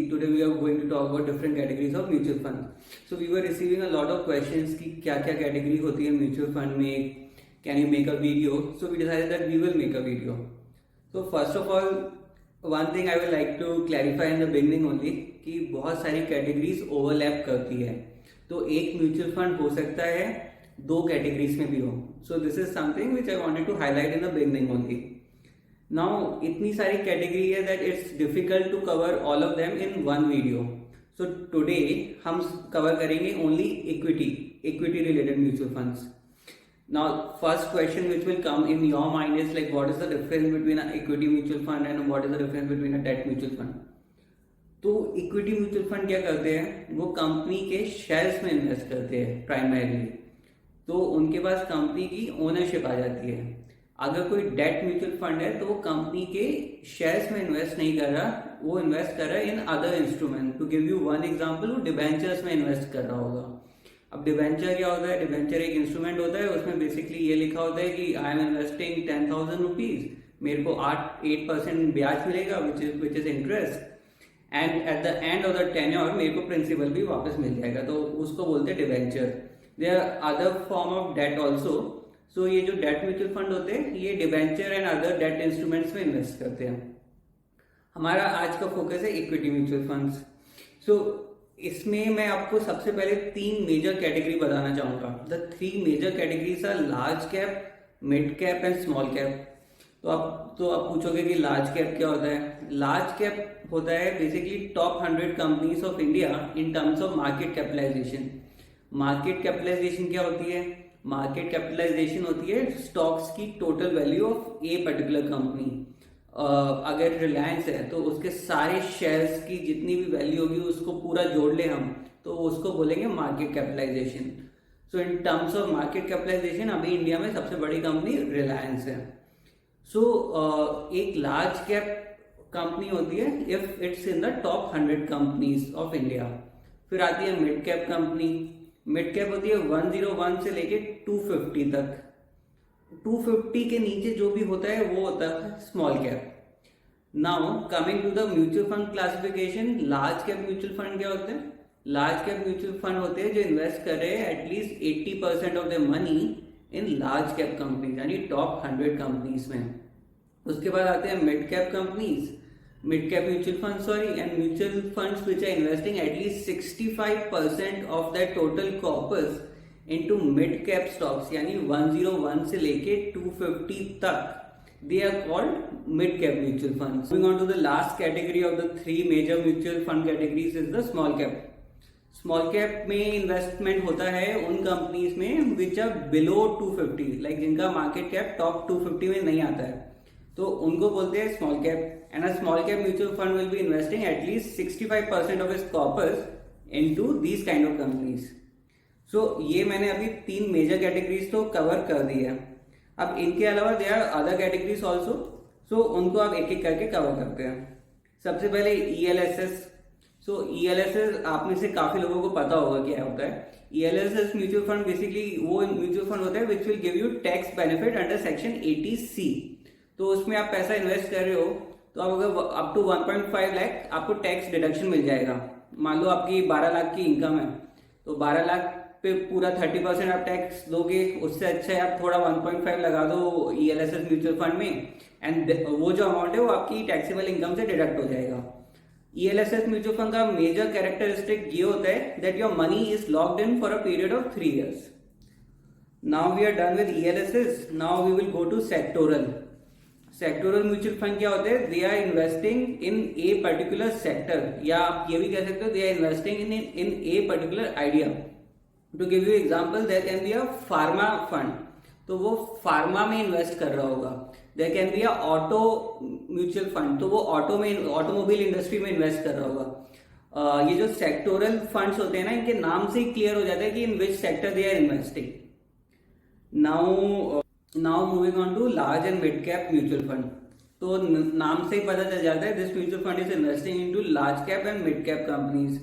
today we are going to talk about different categories of mutual funds. So we were receiving a lot of questions कि क्या क्या category होती है mutual fund में, can you make a video? So we decided that we will make a video. So first of all, one thing I would like to clarify in the beginning only कि बहुत सारी categories overlap करती है. तो एक mutual fund हो सकता है दो categories में भी हो. So this is something which I wanted to highlight in the beginning only. Now इतनी सारी कैटेगरी है that it's difficult to cover all of them in one video. So today हम कवर करेंगे only equity related mutual funds. Now first question which will come in your mind is like what is the difference between an equity mutual fund and what is the difference between a debt mutual fund. तो equity mutual fund क्या करते हैं, वो company के shares में invest करते हैं primarily, तो उनके पास कंपनी की ओनरशिप आ जाती है. अगर कोई डेट म्यूचुअल फंड है तो वो कंपनी के शेयर्स में इन्वेस्ट नहीं कर रहा, वो इन्वेस्ट कर रहा है in other instrument. To give you one example, वो डिबेंचर्स में इन्वेस्ट कर रहा होगा. अब डिबेंचर क्या होता है, डिबेंचर एक इंस्ट्रूमेंट होता है, उसमें बेसिकली ये लिखा होता है कि आई एम इन्वेस्टिंग 10,000 रुपीज, मेरे को 8% ब्याज मिलेगा which is interest, and at the end of the tenure मेरे को प्रिंसिपल भी वापस मिल जाएगा, तो उसको बोलते हैं debenture. There are other form of debt also. So ये जो डेट म्यूचुअल फंड होते हैं ये debenture and other debt instruments में इन्वेस्ट करते हैं. हमारा आज का फोकस है इक्विटी म्यूचुअल फंड्स. सो इसमें मैं आपको सबसे पहले तीन मेजर कैटेगरी बताना चाहूंगा. The three major categories are large cap, mid cap and small cap. तो आप पूछोगे कि लार्ज कैप क्या होता है. लार्ज कैप होता है basically top 100 companies of India in terms of market capitalization. Market capitalization क्या होती है, मार्केट कैपिटलाइजेशन होती है स्टॉक्स की total value of a particular company. अगर रिलायंस है तो उसके सारे शेयर्स की जितनी भी वैल्यू होगी उसको पूरा जोड़ ले हम, तो उसको बोलेंगे market capitalization. So in terms of market capitalization अभी इंडिया में सबसे बड़ी कंपनी रिलायंस है. सो एक लार्ज कैप कंपनी होती है if it's in the top 100 companies of India. फिर आती है mid cap company. Mid cap होती है 101 से लेके 250 तक. 250 के नीचे जो भी होता है वो होता है small cap. Now coming to the mutual fund classification, large cap mutual fund क्या होते हैं. लार्ज कैप म्यूचुअल फंड होते हैं जो इन्वेस्ट कर रहे हैं at least 80% of the money in large cap companies, यानी टॉप 100 कंपनीज में. उसके बाद आते हैं mid cap companies, mid cap mutual funds and mutual funds which are investing at least 65% of their total corpus into mid cap stocks, यानी 101 से लेके 250 तक, they are called mid cap mutual funds. Moving on to the last category of the three major mutual fund categories is the small cap. Small cap में investment होता है उन companies में which are below 250, like जिनका market cap top 250 में नहीं आता है, तो उनको बोलते हैं small cap. And a small cap mutual fund will be investing at least 65% of its corpus into these kind of companies. So ये मैंने अभी तीन मेजर कैटेगरीज तो कवर कर दी है. अब इनके अलावा there are other categories also, so उनको आप एक एक करके कवर करते हैं. सबसे पहले ELSS. सो ELSS आप में से काफी लोगों को पता होगा क्या होता है. ELSS म्यूचुअल फंड बेसिकली वो म्यूचुअल फंड होता है which will give you tax benefit under section 80C. तो उसमें आप पैसा इन्वेस्ट कर रहे हो तो आप अगर अप टू 1.5 लाख आपको टैक्स डिडक्शन मिल जाएगा. मान लो आपकी 12 लाख की इनकम है तो 12 लाख पे पूरा 30% आप टैक्स दोगे. उससे अच्छा है आप थोड़ा 1.5 लगा दो ELSS म्यूचुअल फंड में, एंड वो जो अमाउंट है वो आपकी टैक्सेबल इनकम से डिडक्ट हो जाएगा. ELSS म्यूचुअल फंड का मेजर कैरेक्टरिस्टिक ये होता है that your money is locked in for a period of 3 years. Now we are done with ELSS. Now we will go to sectoral. Sectoral mutual fund क्या होते हैं, they are investing in a particular sector, या आप ये भी कह सकते हो they are investing in a particular idea. To give you example, there can be a pharma fund, तो वो फार्मा में इन्वेस्ट कर रहा होगा. There can be a auto mutual fund, तो वो ऑटोमोबाइल इंडस्ट्री में इन्वेस्ट कर रहा होगा. ये जो सेक्टोरल फंड्स होते हैं ना, इनके नाम से ही क्लियर हो जाता है कि इन which sector they are investing. Now moving on to large and mid cap mutual fund. तो नाम से ही पता चल जाता है this mutual fund is investing into large cap and mid cap companies.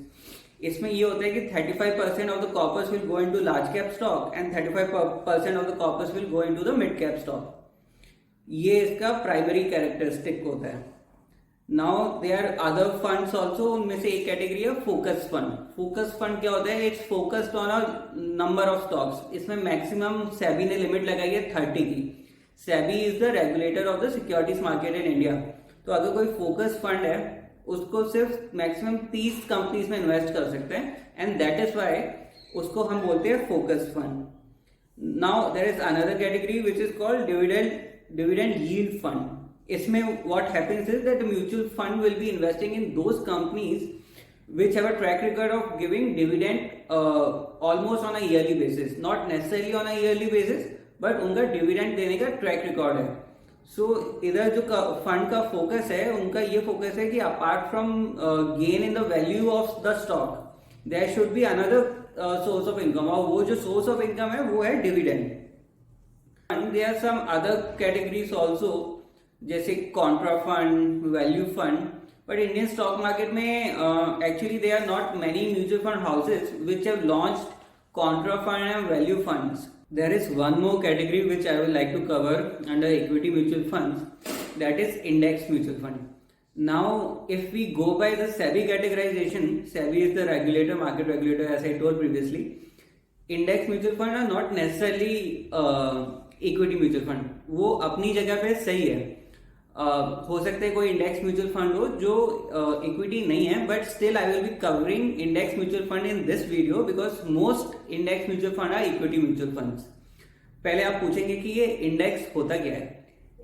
इसमें ये होता है कि 35% of the corpus will go into large cap stock and 35% of the corpus will go into the mid cap stock. ये इसका primary characteristic होता है. Now there other funds also, उनमें से एक कैटेगरी है फोकस फंड। फोकस फंड क्या होता है? It's focused on a number of stocks. इसमें मैक्सिमम सेबी ने लिमिट लगाई है 30 की। SEBI is the regulator of the securities market in India. तो अगर कोई फोकस फंड है उसको सिर्फ मैक्सिमम 30 कंपनीज में इन्वेस्ट कर सकते हैं, एंड दैट इज वाई उसको हम बोलते हैं focus fund. Now there is another category which is called dividend yield fund. इसमें what happens is that mutual fund will be investing in those companies which have a track record of giving dividend almost on a yearly basis, not necessarily on a yearly basis, but उनका dividend देने का track record है। सो इधर जो fund का focus है, उनका ये फोकस है कि apart from gain in the value of the stock there should be another source of income, और वो जो सोर्स ऑफ इनकम है वो है dividend. And there are some other categories also, जैसे contra fund, value fund. But Indian stock market में actually there are not many mutual fund houses which have launched contra fund and value funds. There is one more category which I would like to cover under equity mutual funds, that is index mutual fund. Now if we go by the SEBI categorization, SEBI is the regulator, market regulator, as I told previously. Index mutual fund are not necessarily equity mutual fund. वो अपनी जगह पे सही है। हो सकता है कोई इंडेक्स म्यूचुअल फंड हो जो इक्विटी नहीं है, but still I will be covering index mutual fund in this video because most index mutual fund are equity mutual funds. पहले आप पूछेंगे कि ये इंडेक्स होता क्या है।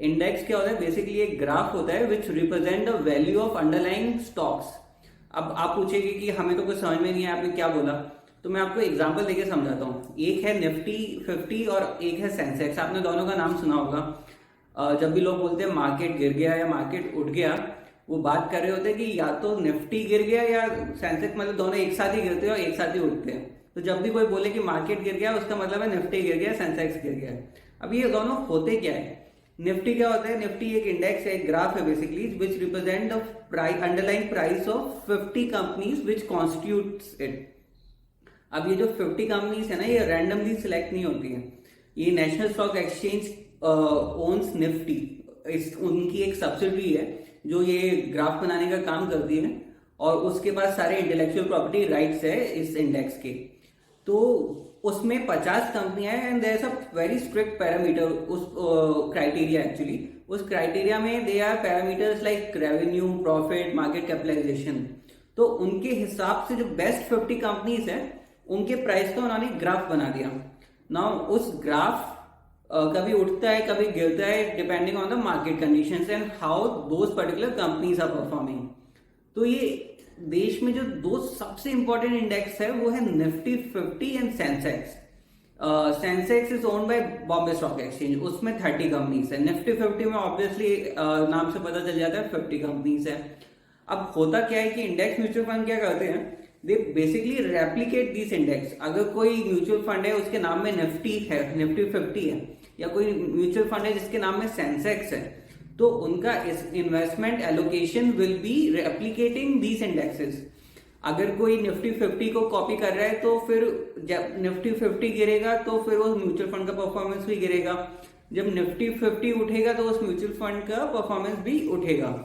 इंडेक्स क्या होता है? बेसिकली एक ग्राफ होता है which represent the value of underlying stocks. अब आप पूछेंगे कि हमें तो कुछ समझ में नहीं है, आपने क्या बोला, तो मैं आपको एग्जांपल देके समझाता हूँ। एक है निफ्टी 50 और एक है सेंसेक्स। आपने दोनों का नाम सुना होगा। जब भी लोग बोलते हैं मार्केट गिर गया या मार्केट उठ गया, वो बात कर रहे होते हैं कि या तो निफ्टी गिर गया या सेंसेक्स, मतलब दोनों एक साथ ही गिरते हैं और एक साथ ही उठते हैं। तो जब भी कोई बोले कि मार्केट गिर गया, उसका मतलब है निफ्टी गिर गया, सेंसेक्स गिर गया। अब ये दोनों होते क्या है? निफ्टी क्या होता है? निफ्टी एक इंडेक्स है, एक ग्राफ है basically, which represent the underlying price of 50 companies which constitutes it. अब ये जो 50 कंपनीज है ना, ये रैंडमली सिलेक्ट नहीं होती है। ये national stock exchange owns Nifty, उनकी एक सब्सिडरी है जो ये ग्राफ बनाने का काम करती है, और उसके पास सारे इंटेलेक्चुअल प्रॉपर्टी राइट्स है इस इंडेक्स के। तो उसमें 50 कंपनियां हैं and there is a very strict parameter, उस क्राइटेरिया एक्चुअली। उस क्राइटेरिया में they are parameters like revenue, profit, market capitalization. तो उनके हिसाब से जो बेस्ट 50 कंपनीज है उनके प्राइस का उन्होंने ग्राफ बना दिया। नाउ उस ग्राफ कभी उठता है कभी गिरता है depending on the market conditions and how those particular companies are performing. तो ये देश में जो दो सबसे इंपॉर्टेंट इंडेक्स है वो है Nifty 50 and Sensex. Sensex is owned by Bombay stock exchange, उसमें 30 कंपनीज है। निफ्टी 50 में ऑब्वियसली नाम से पता चल जाता है 50 कंपनीज है। अब होता क्या है कि इंडेक्स म्यूचुअल फंड क्या करते हैं, they basically replicate this index. अगर कोई म्यूचुअल फंड है उसके नाम में निफ्टी है, निफ्टी 50 है, या कोई म्यूचुअल फंड है जिसके नाम में सेंसेक्स है, तो उनका investment allocation will be replicating these indexes. अगर कोई निफ्टी 50 को कॉपी कर रहा है तो फिर जब निफ्टी 50 गिरेगा तो फिर वो म्यूचुअल फंड का परफॉर्मेंस भी गिरेगा। जब निफ्टी 50 उठेगा तो उस म्यूचुअल फंड का परफॉर्मेंस भी उठेगा।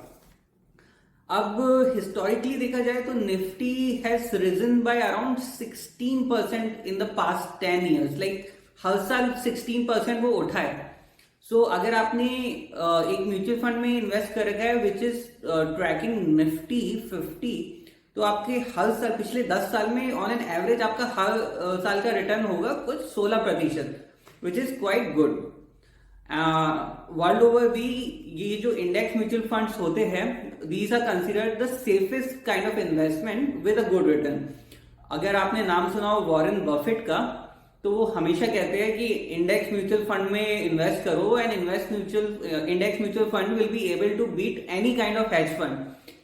अब हिस्टोरिकली देखा जाए तो Nifty has risen by around 16% in the past 10 years. Like हर साल 16% वो उठा है। सो अगर आपने एक म्यूचुअल फंड में इन्वेस्ट कर रखा है विच इज ट्रैकिंग निफ्टी 50, तो आपके हर साल पिछले 10 साल में ऑन एन एवरेज आपका हर साल का रिटर्न होगा कुछ 16%, which is quite good. World over भी ये जो इंडेक्स म्यूचुअल फंड्स होते हैं, these are considered the safest kind of investment with a good return. अगर आपने नाम सुना हो वॉरेन बफेट का, तो वो हमेशा कहते हैं कि इंडेक्स म्यूचुअल फंड में इन्वेस्ट करो and index mutual fund will be able to beat any kind of hedge fund.